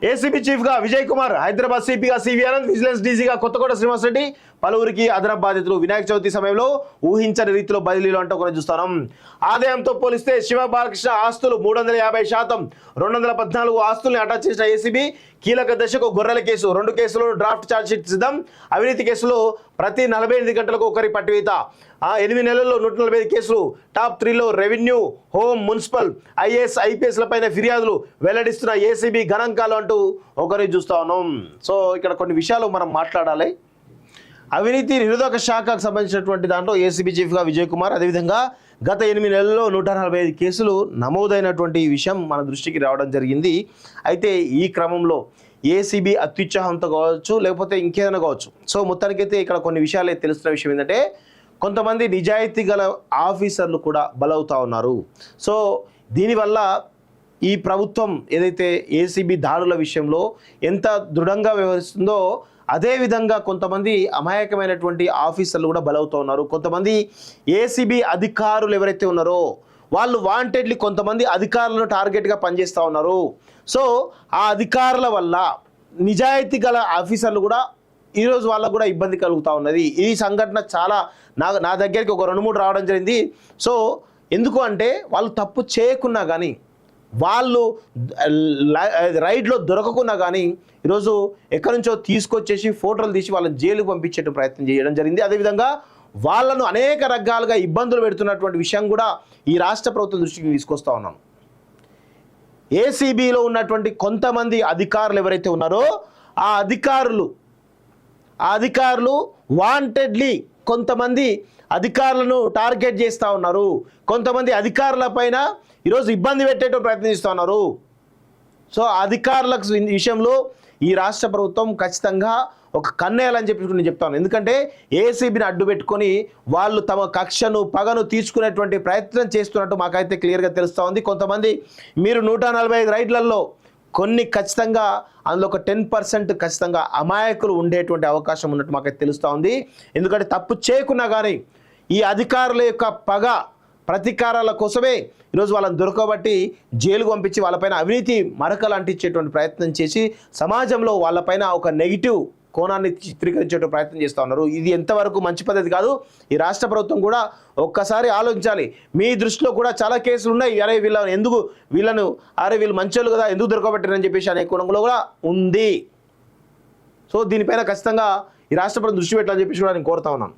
ACB chief గా Vijay Kumar, Hyderabad సిపిగా CV Anand, vigilance డీసీగా Kothakota Srinivas Reddy పలువురికి అదనపు బాధ్యతలు. వినాయక చవితి సమయంలో ఊహించని రీతిలో బదిలీలు అంటూ కొన్ని చూస్తున్నాం. ఆదాయంతో పోలిస్తే శివ బాలకృష్ణ ఆస్తులు 350%, 214 ఆస్తుల్ని అటాచ్ చేసిన ఏసీబీ కీలక దశకు గొర్రెల కేసు, 2 కేసులు డ్రాఫ్ట్ ఛార్జ్షీట్ సిద్ధం. అవినీతి కేసులు ప్రతి 48 గంటలకు ఒకరి పట్టివేత. 8 నెలల్లో 145 కేసులు. టాప్ 3లో రెవెన్యూ, హోమ్, మున్సిపల్, ఐఏఎస్, ఐపీఎస్లపైన ఫిర్యాదులు వెల్లడిస్తున్న ఏసీబీ గణాంకాలు అంటూ ఒకరి చూస్తా ఉన్నాం. సో ఇక్కడ కొన్ని విషయాలు మనం మాట్లాడాలి. అవినీతి నిరోధక శాఖకు సంబంధించినటువంటి దాంట్లో ఏసీబీ చీఫ్గా విజయ్ కుమార్, అదేవిధంగా గత 8 నెలల్లో 145 కేసులు నమోదైనటువంటి విషయం మన దృష్టికి రావడం జరిగింది. అయితే ఈ క్రమంలో ఏసీబీ అత్యుత్సాహంతో కావచ్చు, లేకపోతే ఇంకేదైనా కావచ్చు. సో మొత్తానికైతే ఇక్కడ కొన్ని విషయాలు తెలుస్తున్న విషయం ఏంటంటే కొంతమంది నిజాయితీ గల ఆఫీసర్లు కూడా బలవుతూ ఉన్నారు. సో దీనివల్ల ఈ ప్రభుత్వం ఏదైతే ఏసీబీ దాడుల విషయంలో ఎంత దృఢంగా వ్యవహరిస్తుందో అదేవిధంగా కొంతమంది అమాయకమైనటువంటి ఆఫీసర్లు కూడా బలవుతూ ఉన్నారు. కొంతమంది ఏసీబీ అధికారులు ఎవరైతే ఉన్నారో వాళ్ళు వాంటెడ్లీ కొంతమంది అధికారులను టార్గెట్గా పనిచేస్తూ ఉన్నారు. సో ఆ అధికారుల వల్ల నిజాయితీ గల ఆఫీసర్లు కూడా ఈరోజు వాళ్ళకు కూడా ఇబ్బంది కలుగుతూ ఉన్నది. ఈ సంఘటన చాలా నా దగ్గరికి ఒక 2-3 రావడం జరిగింది. సో ఎందుకు అంటే వాళ్ళు తప్పు చేయకున్నా కానీ, వాళ్ళు రైడ్లో దొరకకున్నా కానీ ఈరోజు ఎక్కడి నుంచో తీసుకొచ్చేసి ఫోటోలు తీసి వాళ్ళని జైలుకు పంపించే ప్రయత్నం చేయడం జరిగింది. అదేవిధంగా వాళ్ళను అనేక రకాలుగా ఇబ్బందులు పెడుతున్నటువంటి విషయం కూడా ఈ రాష్ట్ర ప్రభుత్వం దృష్టికి తీసుకొస్తా ఉన్నాం. ఏసీబీలో ఉన్నటువంటి కొంతమంది అధికారులు ఎవరైతే ఉన్నారో ఆ అధికారులు వాంటెడ్లీ కొంతమంది అధికారులను టార్గెట్ చేస్తూ ఉన్నారు. కొంతమంది అధికారుల పైన ఈరోజు ఇబ్బంది పెట్టేటో ప్రయత్నిస్తూ ఉన్నారు. సో అధికారులకు విషయంలో ఈ రాష్ట్ర ప్రభుత్వం ఖచ్చితంగా ఒక కన్నేయాలని చెప్పి నేను చెప్తాను. ఎందుకంటే ఏసీబీని అడ్డు పెట్టుకొని వాళ్ళు తమ కక్షను పగను తీర్చుకునేటువంటి ప్రయత్నం చేస్తున్నట్టు మాకైతే క్లియర్గా తెలుస్తూ ఉంది. కొంతమంది మీరు 145 రైడ్లలో కొన్ని ఖచ్చితంగా అందులో ఒక 10% ఖచ్చితంగా అమాయకులు ఉండేటువంటి అవకాశం ఉన్నట్టు మాకైతే తెలుస్తూ ఉంది. ఎందుకంటే తప్పు చేయకున్నా కానీ ఈ అధికారుల యొక్క పగ ప్రతీకారాల కోసమే ఈరోజు వాళ్ళని దొరకబట్టి జైలుకు పంపించి వాళ్ళపైన అవినీతి మరకలు అంటించేటువంటి ప్రయత్నం చేసి సమాజంలో వాళ్ళపైన ఒక నెగిటివ్ కోణాన్ని చిత్రీకరించే ప్రయత్నం చేస్తూ ఉన్నారు. ఇది ఎంతవరకు మంచి పద్ధతి కాదు. ఈ రాష్ట్ర ప్రభుత్వం కూడా ఒక్కసారి ఆలోచించాలి. మీ దృష్టిలో కూడా చాలా కేసులు ఉన్నాయి. అరే వీళ్ళు మంచోళ్ళు కదా, ఎందుకు దొరకబట్టారని చెప్పేసి అనే కోణంలో కూడా ఉంది. సో దీనిపైన ఖచ్చితంగా ఈ రాష్ట్ర ప్రభుత్వం దృష్టి పెట్టాలని చెప్పేసి కూడా నేను కోరుతా ఉన్నాను.